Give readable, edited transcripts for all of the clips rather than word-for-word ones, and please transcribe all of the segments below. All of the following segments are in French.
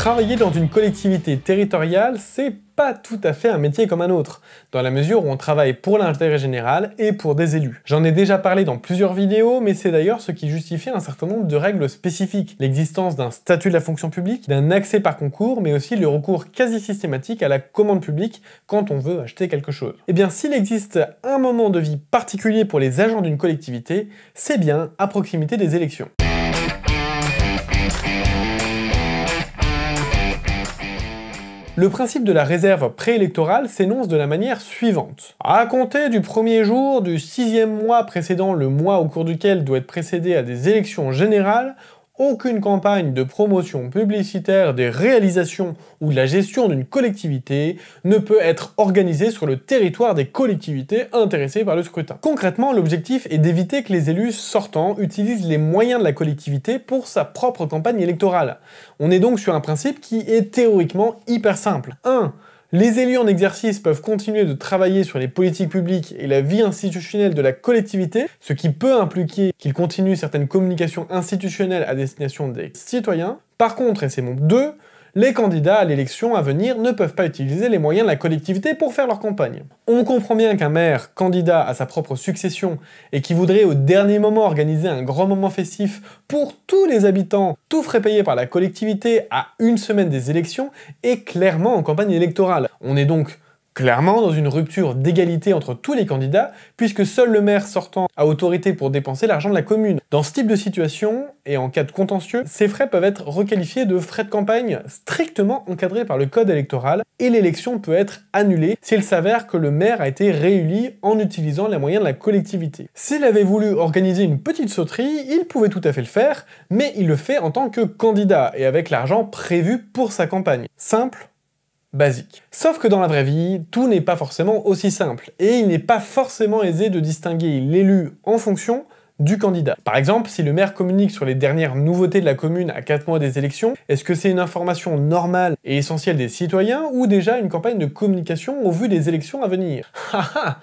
Travailler dans une collectivité territoriale, c'est pas tout à fait un métier comme un autre, dans la mesure où on travaille pour l'intérêt général et pour des élus. J'en ai déjà parlé dans plusieurs vidéos, mais c'est d'ailleurs ce qui justifie un certain nombre de règles spécifiques. L'existence d'un statut de la fonction publique, d'un accès par concours, mais aussi le recours quasi systématique à la commande publique quand on veut acheter quelque chose. Et bien s'il existe un moment de vie particulier pour les agents d'une collectivité, c'est bien à proximité des élections. Le principe de la réserve préélectorale s'énonce de la manière suivante. À compter du premier jour du 6e mois précédant le mois au cours duquel doit être précédé à des élections générales, aucune campagne de promotion publicitaire des réalisations ou de la gestion d'une collectivité ne peut être organisée sur le territoire des collectivités intéressées par le scrutin. Concrètement, l'objectif est d'éviter que les élus sortants utilisent les moyens de la collectivité pour sa propre campagne électorale. On est donc sur un principe qui est théoriquement hyper simple. 1. Les élus en exercice peuvent continuer de travailler sur les politiques publiques et la vie institutionnelle de la collectivité, ce qui peut impliquer qu'ils continuent certaines communications institutionnelles à destination des citoyens. Par contre, et c'est mon 2, les candidats à l'élection à venir ne peuvent pas utiliser les moyens de la collectivité pour faire leur campagne. On comprend bien qu'un maire, candidat à sa propre succession, et qui voudrait au dernier moment organiser un grand moment festif pour tous les habitants, tout frais payé par la collectivité à une semaine des élections, est clairement en campagne électorale. On est donc clairement dans une rupture d'égalité entre tous les candidats, puisque seul le maire sortant a autorité pour dépenser l'argent de la commune. Dans ce type de situation, et en cas de contentieux, ces frais peuvent être requalifiés de frais de campagne strictement encadrés par le code électoral, et l'élection peut être annulée s'il s'avère que le maire a été réélu en utilisant les moyens de la collectivité. S'il avait voulu organiser une petite sauterie, il pouvait tout à fait le faire, mais il le fait en tant que candidat, et avec l'argent prévu pour sa campagne. Simple, basique. Sauf que dans la vraie vie, tout n'est pas forcément aussi simple, et il n'est pas forcément aisé de distinguer l'élu en fonction du candidat. Par exemple, si le maire communique sur les dernières nouveautés de la commune à 4 mois des élections, est-ce que c'est une information normale et essentielle des citoyens, ou déjà une campagne de communication au vu des élections à venir? Haha,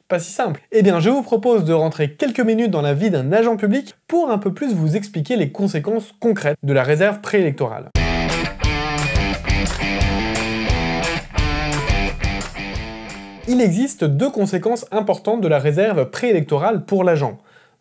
pas si simple. Eh bien, je vous propose de rentrer quelques minutes dans la vie d'un agent public pour un peu plus vous expliquer les conséquences concrètes de la réserve préélectorale. Il existe 2 conséquences importantes de la réserve préélectorale pour l'agent,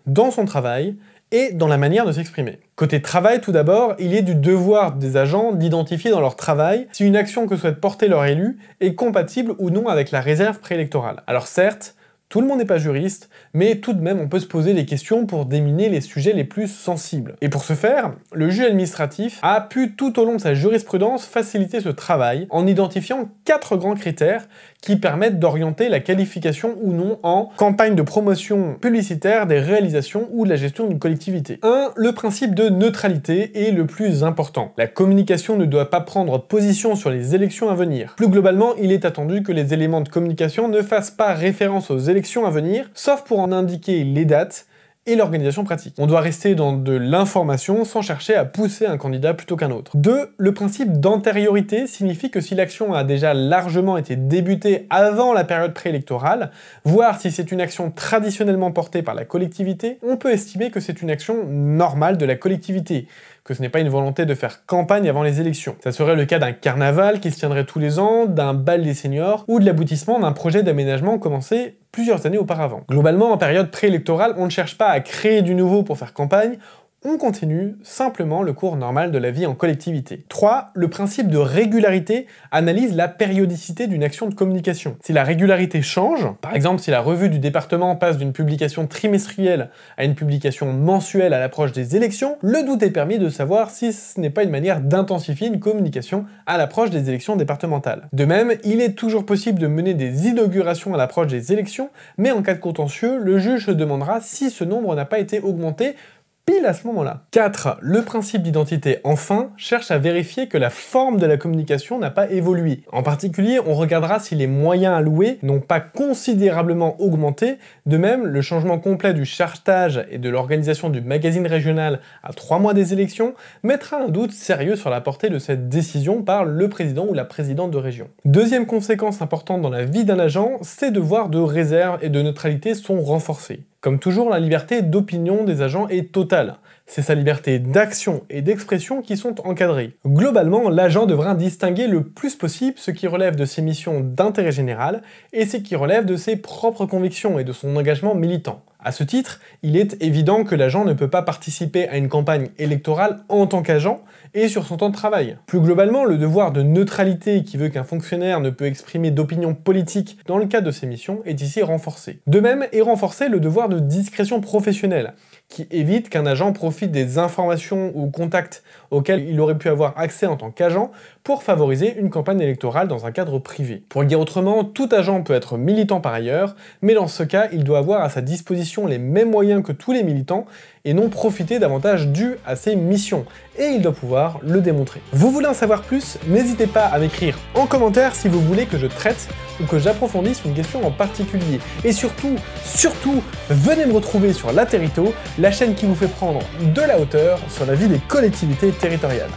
dans son travail et dans la manière de s'exprimer. Côté travail tout d'abord, il est du devoir des agents d'identifier dans leur travail si une action que souhaite porter leur élu est compatible ou non avec la réserve préélectorale. Alors certes, tout le monde n'est pas juriste, mais tout de même on peut se poser des questions pour déminer les sujets les plus sensibles. Et pour ce faire, le juge administratif a pu tout au long de sa jurisprudence faciliter ce travail en identifiant 4 grands critères qui permettent d'orienter la qualification ou non en campagne de promotion publicitaire des réalisations ou de la gestion d'une collectivité. 1. Le principe de neutralité est le plus important. La communication ne doit pas prendre position sur les élections à venir. Plus globalement, il est attendu que les éléments de communication ne fassent pas référence aux élections à venir, sauf pour en indiquer les dates et l'organisation pratique. On doit rester dans de l'information sans chercher à pousser un candidat plutôt qu'un autre. 2. Le principe d'antériorité signifie que si l'action a déjà largement été débutée avant la période préélectorale, voire si c'est une action traditionnellement portée par la collectivité, on peut estimer que c'est une action normale de la collectivité, que ce n'est pas une volonté de faire campagne avant les élections. Ça serait le cas d'un carnaval qui se tiendrait tous les ans, d'un bal des seniors, ou de l'aboutissement d'un projet d'aménagement commencé plusieurs années auparavant. Globalement, en période préélectorale, on ne cherche pas à créer du nouveau pour faire campagne, on continue simplement le cours normal de la vie en collectivité. 3. Le principe de régularité analyse la périodicité d'une action de communication. Si la régularité change, par exemple si la revue du département passe d'une publication trimestrielle à une publication mensuelle à l'approche des élections, le doute est permis de savoir si ce n'est pas une manière d'intensifier une communication à l'approche des élections départementales. De même, il est toujours possible de mener des inaugurations à l'approche des élections, mais en cas de contentieux, le juge se demandera si ce nombre n'a pas été augmenté pile à ce moment-là. 4. Le principe d'identité, enfin, cherche à vérifier que la forme de la communication n'a pas évolué. En particulier, on regardera si les moyens alloués n'ont pas considérablement augmenté. De même, le changement complet du chartage et de l'organisation du magazine régional à 3 mois des élections mettra un doute sérieux sur la portée de cette décision par le président ou la présidente de région. Deuxième conséquence importante dans la vie d'un agent, ses devoirs de réserve et de neutralité sont renforcés. Comme toujours, la liberté d'opinion des agents est totale. C'est sa liberté d'action et d'expression qui sont encadrées. Globalement, l'agent devra distinguer le plus possible ce qui relève de ses missions d'intérêt général et ce qui relève de ses propres convictions et de son engagement militant. À ce titre, il est évident que l'agent ne peut pas participer à une campagne électorale en tant qu'agent et sur son temps de travail. Plus globalement, le devoir de neutralité qui veut qu'un fonctionnaire ne peut exprimer d'opinion politique dans le cadre de ses missions est ici renforcé. De même est renforcé le devoir de discrétion professionnelle, qui évite qu'un agent profite des informations ou contacts auxquels il aurait pu avoir accès en tant qu'agent pour favoriser une campagne électorale dans un cadre privé. Pour le dire autrement, tout agent peut être militant par ailleurs, mais dans ce cas, il doit avoir à sa disposition les mêmes moyens que tous les militants et non profiter d'avantages dus à ses missions, et il doit pouvoir le démontrer. Vous voulez en savoir plus? N'hésitez pas à m'écrire en commentaire si vous voulez que je traite ou que j'approfondisse une question en particulier. Et surtout, venez me retrouver sur Laterito, la chaîne qui vous fait prendre de la hauteur sur la vie des collectivités territoriales.